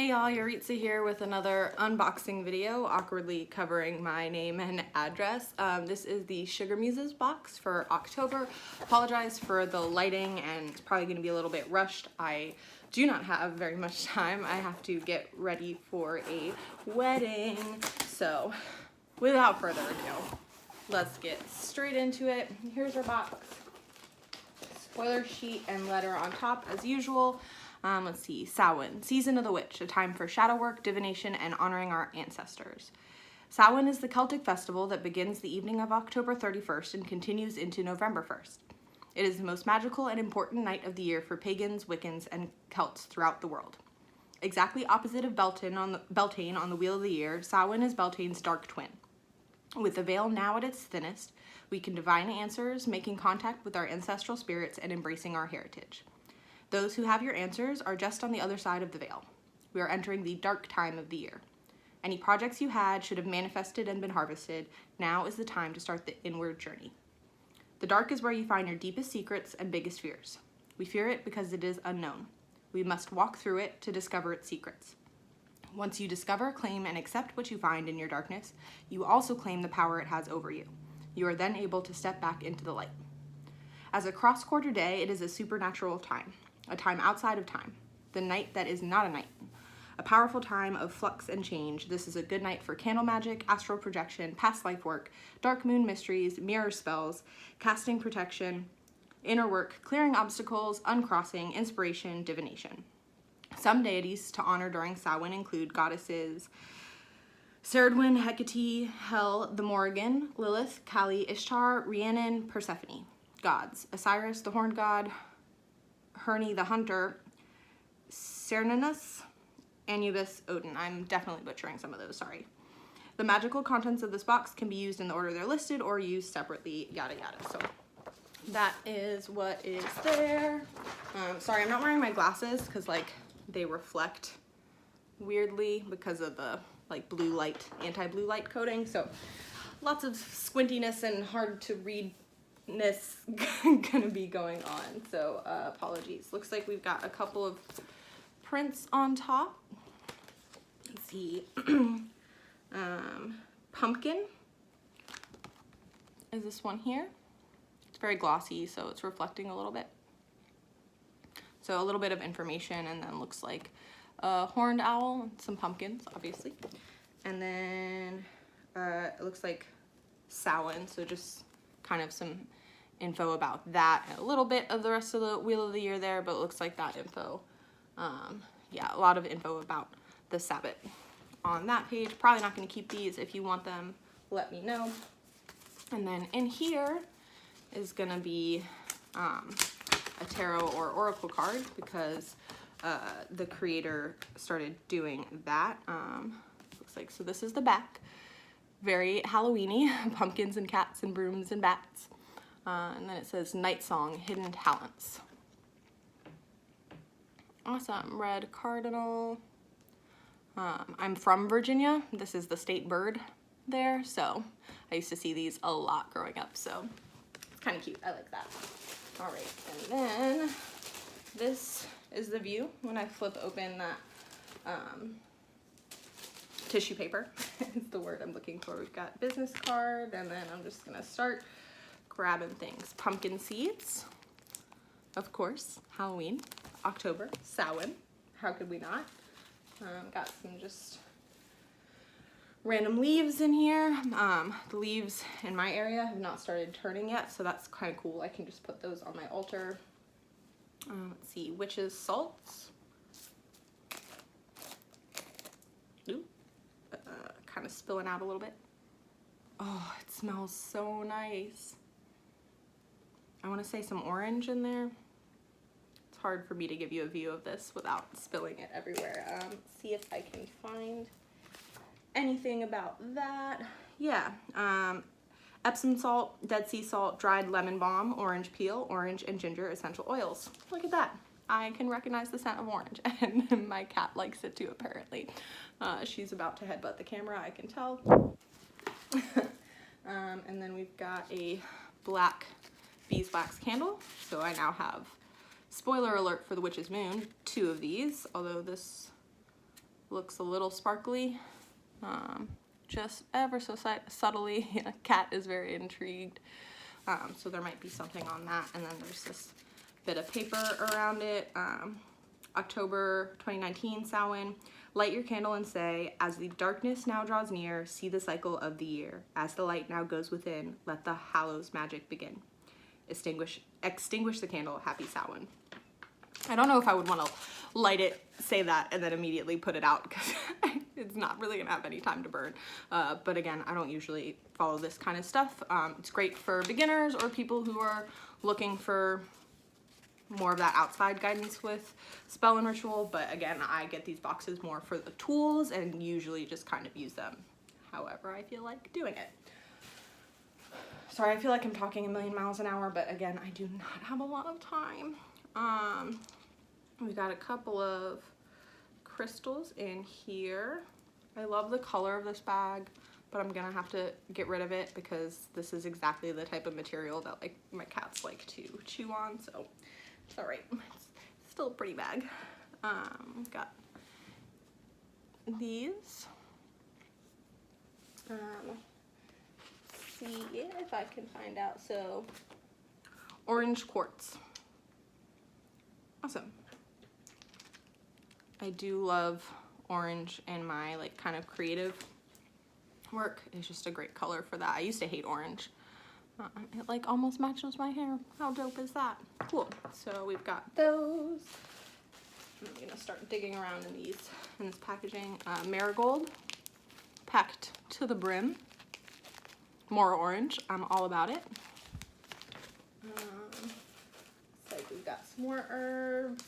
Hey y'all, Yaritza here with another unboxing video, awkwardly covering my name and address. This is the SugarMuses box for October. Apologize for the lighting and it's probably going to be a little bit rushed. I do not have very much time. I have to get ready for a wedding. So without further ado, let's get straight into it. Here's our box. Spoiler sheet and letter on top as usual. Let's see, Samhain, Season of the Witch, a time for shadow work, divination, and honoring our ancestors. Samhain is the Celtic festival that begins the evening of October 31st and continues into November 1st. It is the most magical and important night of the year for pagans, Wiccans, and Celts throughout the world. Exactly opposite of Beltane on the Wheel of the Year, Samhain is Beltane's dark twin. With the veil now at its thinnest, we can divine answers, making contact with our ancestral spirits and embracing our heritage. Those who have your answers are just on the other side of the veil. We are entering the dark time of the year. Any projects you had should have manifested and been harvested. Now is the time to start the inward journey. The dark is where you find your deepest secrets and biggest fears. We fear it because it is unknown. We must walk through it to discover its secrets. Once you discover, claim, and accept what you find in your darkness, you also claim the power it has over you. You are then able to step back into the light. As a cross-quarter day, it is a supernatural time. A time outside of time, the night that is not a night, a powerful time of flux and change. This is a good night for candle magic, astral projection, past life work, dark moon mysteries, mirror spells, casting protection, inner work, clearing obstacles, uncrossing, inspiration, divination. Some deities to honor during Samhain include goddesses Ceridwen, Hecate, Hel, the Morrigan, Lilith, Kali, Ishtar, Rhiannon, Persephone. Gods: Osiris, the horned god, Herni the hunter, Cernunnos, Anubis, Odin. I'm definitely butchering some of those, sorry. The magical contents of this box can be used in the order they're listed or used separately, yada yada. So that is what is there. Sorry, I'm not wearing my glasses because like they reflect weirdly because of the like blue light, anti-blue light coating. So lots of squintiness and hard to read gonna be going on, so apologies. Looks like we've got a couple of prints on top. Let's see. Pumpkin is this one here. It's very glossy, so it's reflecting a little bit. So a little bit of information, and then looks like a horned owl and some pumpkins, obviously. And then it looks like Samhain, so just kind of some info about that and a little bit of the rest of the Wheel of the Year there, but it looks like that info. Yeah, a lot of info about the Sabbath on that page. Probably not going to keep these. If you want them, let me know. And then in here is going to be a tarot or oracle card because the creator started doing that. Looks like, so this is the back. Very Halloween-y, pumpkins and cats and brooms and bats. And then it says Night Song, Hidden Talents. Awesome. Red cardinal. I'm from Virginia. This is the state bird there, so I used to see these a lot growing up, so it's kind of cute. I like that. All right, and then this is the view when I flip open that tissue paper is the word I'm looking for. We've got business card, and then I'm just gonna start grabbing things. Pumpkin seeds, of course, Halloween, October, Samhain, how could we not? Got some just random leaves in here. The leaves in my area have not started turning yet, so that's kind of cool. I can just put those on my altar. Let's see, witches' salts. Ooh, kind of spilling out a little bit. Oh, it smells so nice. I want to say some orange in there. It's hard for me to give you a view of this without spilling it everywhere. See if I can find anything about that. Yeah, Epsom salt, Dead Sea salt, dried lemon balm, orange peel, orange and ginger essential oils. Look at that. I can recognize the scent of orange, and my cat likes it too, apparently. She's about to headbutt the camera, I can tell. And then we've got a black beeswax candle. So I now have, spoiler alert for the Witch's Moon, 2 of these, although this Looks a little sparkly, just ever so subtly. Cat is very intrigued, so there might be something on that. And then there's this bit of paper around it. October 2019, Samhain. Light your candle and say, as the darkness now draws near, see the cycle of the year. As the light now goes within, let the Hallows magic begin. Extinguish the candle, happy Samhain. I don't know if I would want to light it, say that, and then immediately put it out, because it's not really gonna have any time to burn. But again, I don't usually follow this kind of stuff. It's great for beginners or people who are looking for more of that outside guidance with spell and ritual. But again, I get these boxes more for the tools and usually just kind of use them however I feel like doing it. Sorry, I feel like I'm talking a million miles an hour, but again, I do not have a lot of time. We got a couple of crystals in here. I love the color of this bag, but I'm gonna have to get rid of it because this is exactly the type of material that like my cats like to chew on, so it's all right. It's still a pretty bag. Got these. See if I can find out. So, orange quartz. Awesome. I do love orange in my like kind of creative work. It's just a great color for that. I used to hate orange. It like almost matches my hair. How dope is that? Cool. So we've got those. I'm gonna start digging around in these, in this packaging. Marigold, packed to the brim. More orange, I'm all about it. Looks like we've got some more herbs.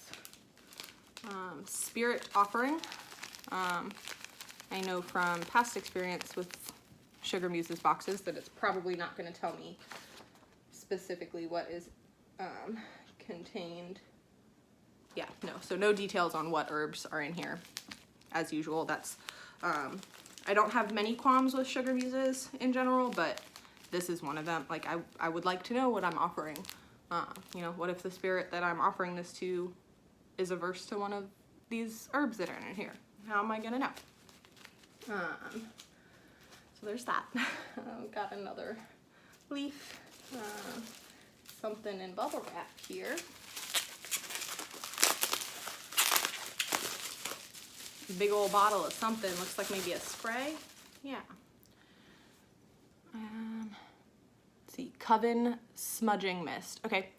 Spirit offering. I know from past experience with SugarMuses boxes that it's probably not going to tell me specifically what is contained. Yeah, no, so no details on what herbs are in here. As usual, that's I don't have many qualms with SugarMuses in general, but this is one of them. Like, I would like to know what I'm offering. You know, what if the spirit that I'm offering this to is averse to one of these herbs that are in here? How am I gonna know? So there's that. Got another leaf, something in bubble wrap here. Big old bottle of something, looks like maybe a spray. Yeah. Let's see, Coven Smudging Mist. Okay,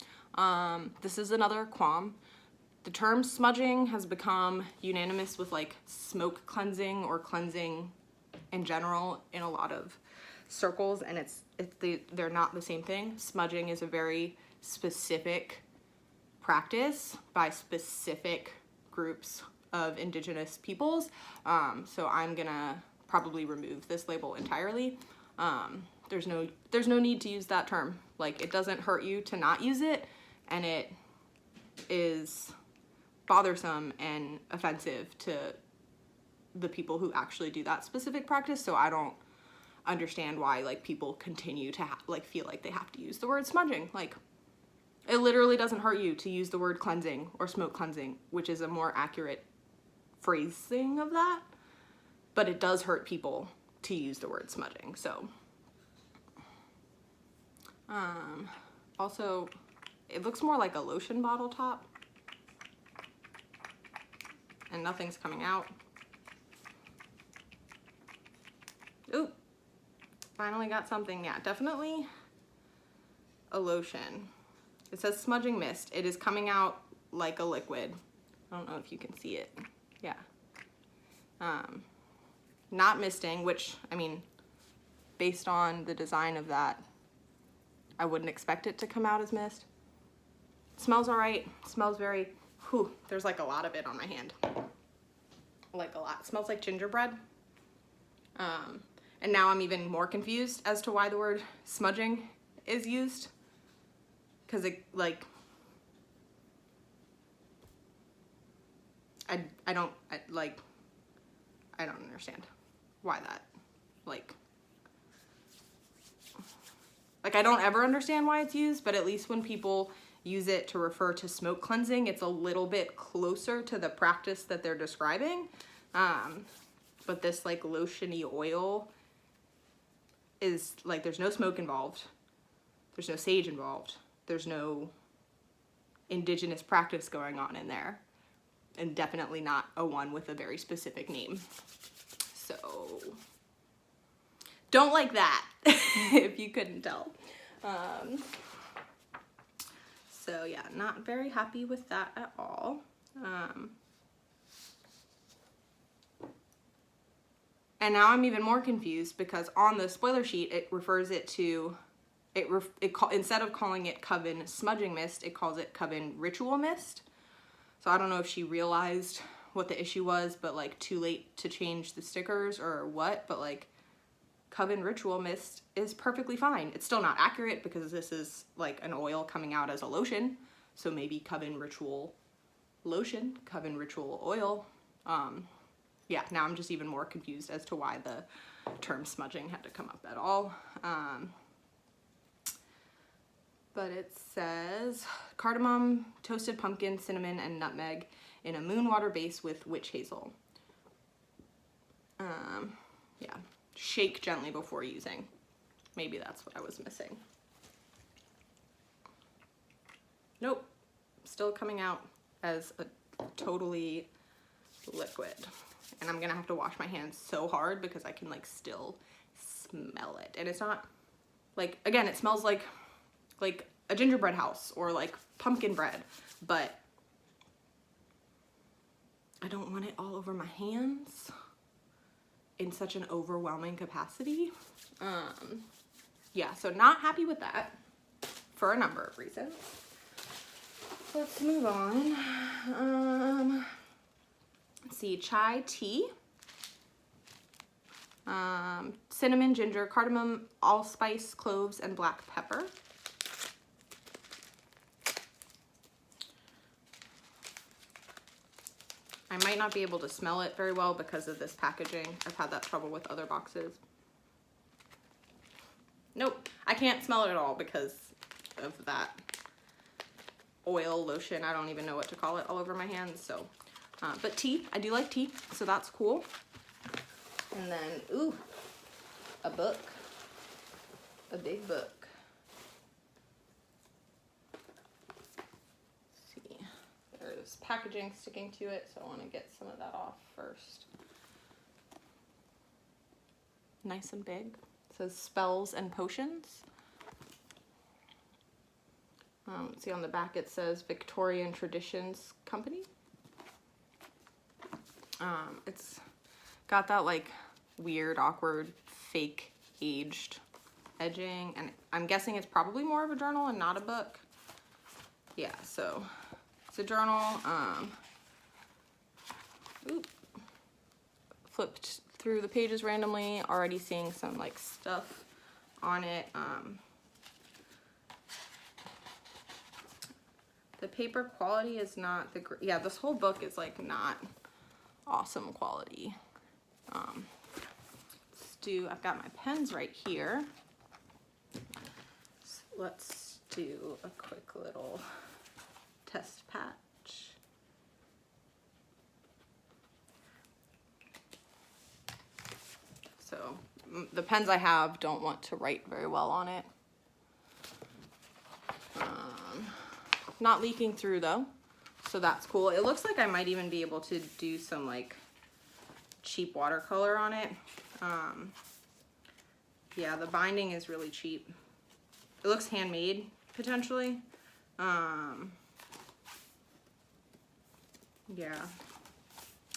this is another qualm. The term smudging has become unanimous with like smoke cleansing or cleansing in general in a lot of circles, and they're not the same thing. Smudging is a very specific practice by specific groups of indigenous peoples, so I'm gonna probably remove this label entirely. There's no need to use that term. Like, it doesn't hurt you to not use it, and it is bothersome and offensive to the people who actually do that specific practice. So I don't understand why like people continue to feel like they have to use the word smudging. Like, it literally doesn't hurt you to use the word cleansing or smoke cleansing, which is a more accurate phrasing of that, but it does hurt people to use the word smudging. So also it looks more like a lotion bottle top, and nothing's coming out. Ooh, finally got something. Yeah, definitely a lotion. It says smudging mist. It is coming out like a liquid. I don't know if you can see it. Yeah. Not misting, which, I mean, based on the design of that, I wouldn't expect it to come out as mist. Smells all right. Smells very, whew, there's like a lot of it on my hand. Like a lot. It smells like gingerbread. And now I'm even more confused as to why the word smudging is used. Because it, like, I don't understand why that, like I don't ever understand why it's used, but at least when people use it to refer to smoke cleansing, it's a little bit closer to the practice that they're describing. But this like lotiony oil is like, there's no smoke involved. There's no sage involved. There's no indigenous practice going on in there. And definitely not a one with a very specific name. So, don't like that, if you couldn't tell. So yeah, not very happy with that at all. And now I'm even more confused because on the spoiler sheet, it refers it to, instead of calling it Coven Smudging Mist, it calls it Coven Ritual Mist. So I don't know if she realized what the issue was, but like too late to change the stickers or what, but like Coven Ritual Mist is perfectly fine. It's still not accurate because this is like an oil coming out as a lotion. So maybe Coven Ritual Lotion, Coven Ritual Oil. Yeah, now I'm just even more confused as to why the term smudging had to come up at all. But it says cardamom, toasted pumpkin, cinnamon, and nutmeg in a moon water base with witch hazel. Yeah, shake gently before using. Maybe that's what I was missing. Nope, still coming out as a totally liquid. And I'm gonna have to wash my hands so hard because I can like still smell it. And it's not like, again, it smells like a gingerbread house or like pumpkin bread, but I don't want it all over my hands in such an overwhelming capacity. Yeah, so not happy with that for a number of reasons. Let's move on. Let's see, chai tea. Cinnamon, ginger, cardamom, allspice, cloves, and black pepper. I might not be able to smell it very well because of this packaging. I've had that trouble with other boxes. Nope, I can't smell it at all because of that oil, lotion, I don't even know what to call it, all over my hands. So, but tea, I do like tea, so that's cool. And then, ooh, a book, a big book. There's packaging sticking to it, so I want to get some of that off first. Nice and big. It says Spells and Potions. See on the back it says Victorian Traditions Company. It's got that like weird, awkward, fake aged edging, and I'm guessing it's probably more of a journal and not a book. Yeah, so it's a journal. Flipped through the pages randomly, already seeing some like stuff on it. The paper quality is not the yeah, this whole book is like not awesome quality. I've got my pens right here. So let's do a quick little test patch. So the pens I have don't want to write very well on it. Not leaking through though, so that's cool. It looks like I might even be able to do some like cheap watercolor on it. Yeah, the binding is really cheap. It looks handmade potentially. Yeah,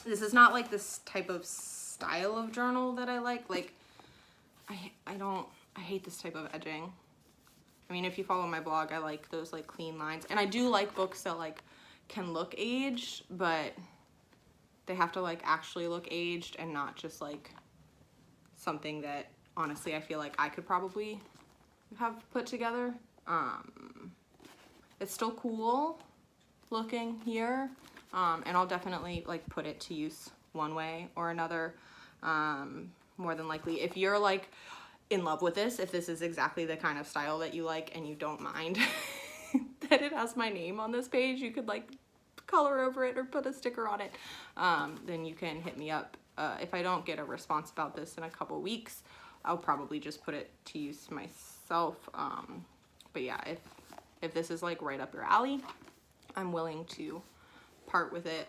this is not like this type of style of journal that I like. Like I hate this type of edging. I mean, if you follow my blog, I like those like clean lines, and I do like books that like can look aged, but they have to like actually look aged and not just like something that honestly I feel like I could probably have put together. It's still cool looking here, and I'll definitely like put it to use one way or another. More than likely, if you're like in love with this, if this is exactly the kind of style that you like and you don't mind that it has my name on this page, you could like color over it or put a sticker on it, then you can hit me up. If I don't get a response about this in a couple weeks, I'll probably just put it to use myself. But yeah, if this is like right up your alley, I'm willing to part with it.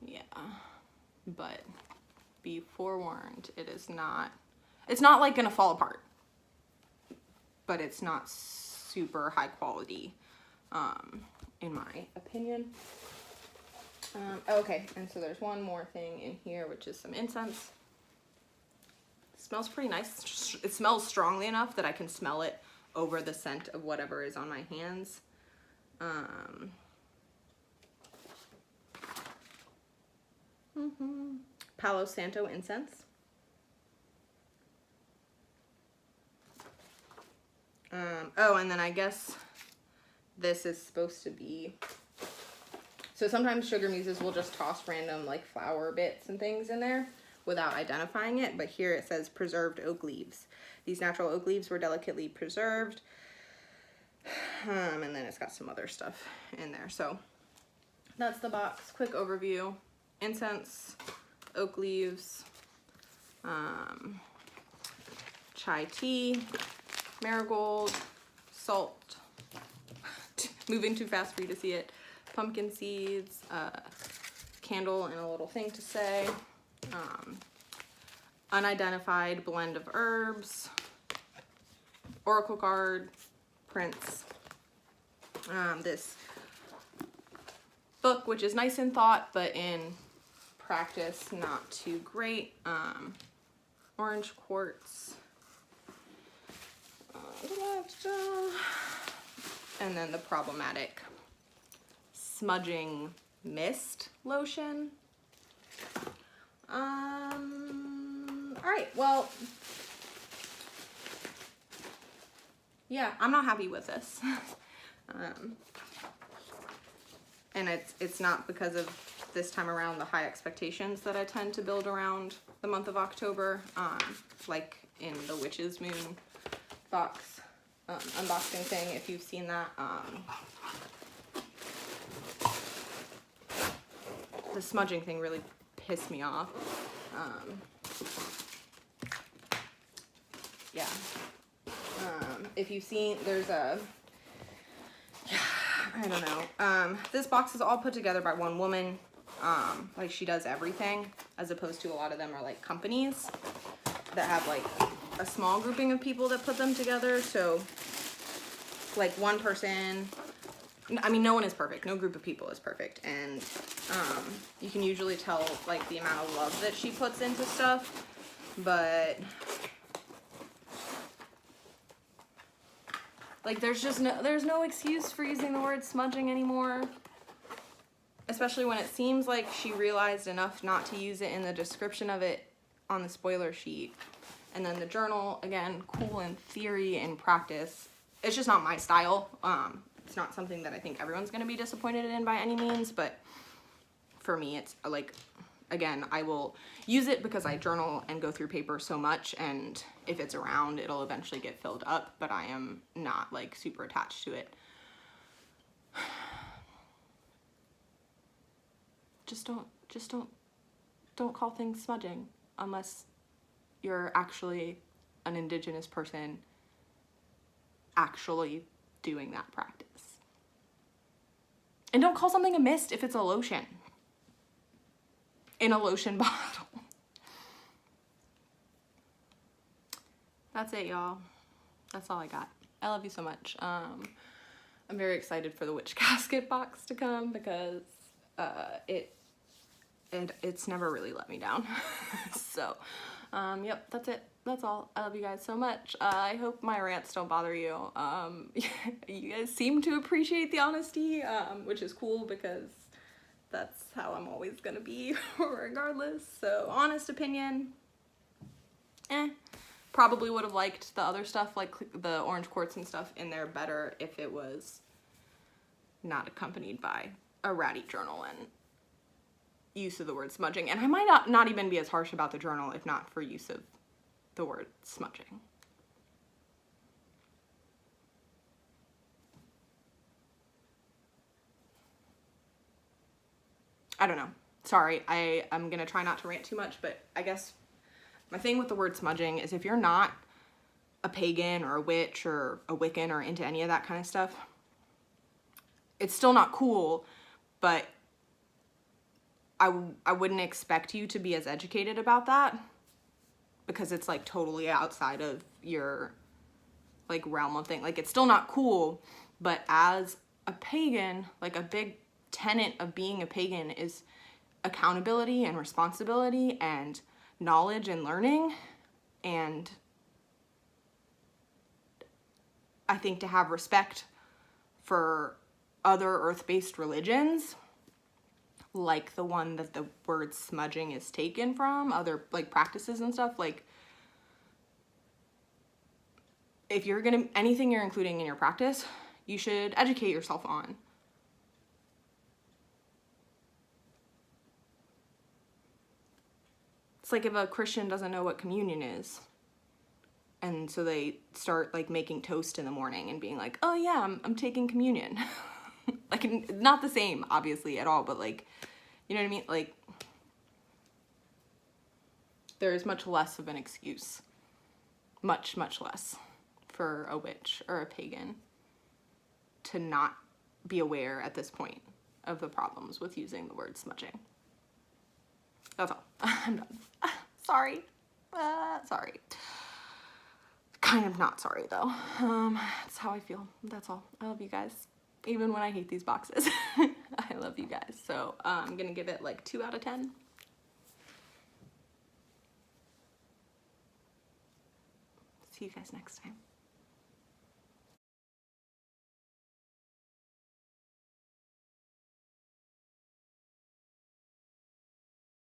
Yeah, but be forewarned, it's not like gonna fall apart, but it's not super high quality, in my opinion. Okay, and so there's one more thing in here, which is some incense. It smells pretty nice. It smells strongly enough that I can smell it over the scent of whatever is on my hands. Palo Santo incense. Oh, and then I guess this is supposed to be, so sometimes SugarMuses will just toss random like flower bits and things in there without identifying it, but here it says preserved oak leaves. These natural oak leaves were delicately preserved. And then it's got some other stuff in there. So that's the box. Quick overview. Incense, oak leaves, chai tea, marigold, salt, moving too fast for you to see it, pumpkin seeds, candle and a little thing to say, unidentified blend of herbs, oracle card, prints, this book, which is nice in thought, but in practice not too great, orange quartz, and then the problematic smudging mist lotion. All right, well, yeah, I'm not happy with this. And it's not because of this time around the high expectations that I tend to build around the month of October, like in the Witch's Moon box unboxing thing, if you've seen that. The smudging thing really pissed me off. Yeah. If you've seen, there's a, I don't know. This box is all put together by one woman. Like she does everything, as opposed to a lot of them are like companies that have like a small grouping of people that put them together. So like one person, I mean, no one is perfect. No group of people is perfect. And you can usually tell like the amount of love that she puts into stuff, but like there's no excuse for using the word smudging anymore, especially when it seems like she realized enough not to use it in the description of it on the spoiler sheet. And then the journal, again, cool in theory and practice. It's just not my style. It's not something that I think everyone's gonna be disappointed in by any means, but for me, it's like, again, I will use it because I journal and go through paper so much, and if it's around, it'll eventually get filled up, but I am not like super attached to it. Just don't call things smudging unless you're actually an Indigenous person actually doing that practice. And don't call something a mist if it's a lotion in a lotion bottle. That's it, y'all. That's all I got. I love you so much. I'm very excited for the witch casket box to come because it's never really let me down. So, yep, that's it. That's all. I love you guys so much. I hope my rants don't bother you. You guys seem to appreciate the honesty, which is cool because that's how I'm always gonna be regardless. So, honest opinion, probably would have liked the other stuff, like the orange quartz and stuff in there better if it was not accompanied by a ratty journal and use of the word smudging. And I might not even be as harsh about the journal if not for use of the word smudging. I don't know. Sorry, I'm gonna try not to rant too much, but I guess my thing with the word smudging is if you're not a pagan or a witch or a Wiccan or into any of that kind of stuff, it's still not cool, but I wouldn't expect you to be as educated about that because it's like totally outside of your like realm of thing. Like it's still not cool, but as a pagan, like a big tenet of being a pagan is accountability and responsibility and knowledge and learning. And I think to have respect for other earth-based religions, like the one that the word smudging is taken from, other like practices and stuff, like if you're gonna, anything you're including in your practice, you should educate yourself on. It's like if a Christian doesn't know what communion is, and so they start like making toast in the morning and being like, oh yeah, I'm taking communion. Like not the same obviously at all, but like, you know what I mean? Like there's much less of an excuse, much less, for a witch or a pagan to not be aware at this point of the problems with using the word smudging. That's all. I'm done. Sorry. Sorry. Kind of not sorry though. That's how I feel. That's all. I love you guys. Even when I hate these boxes. I love you guys. So I'm gonna give it like 2 out of 10. See you guys next time.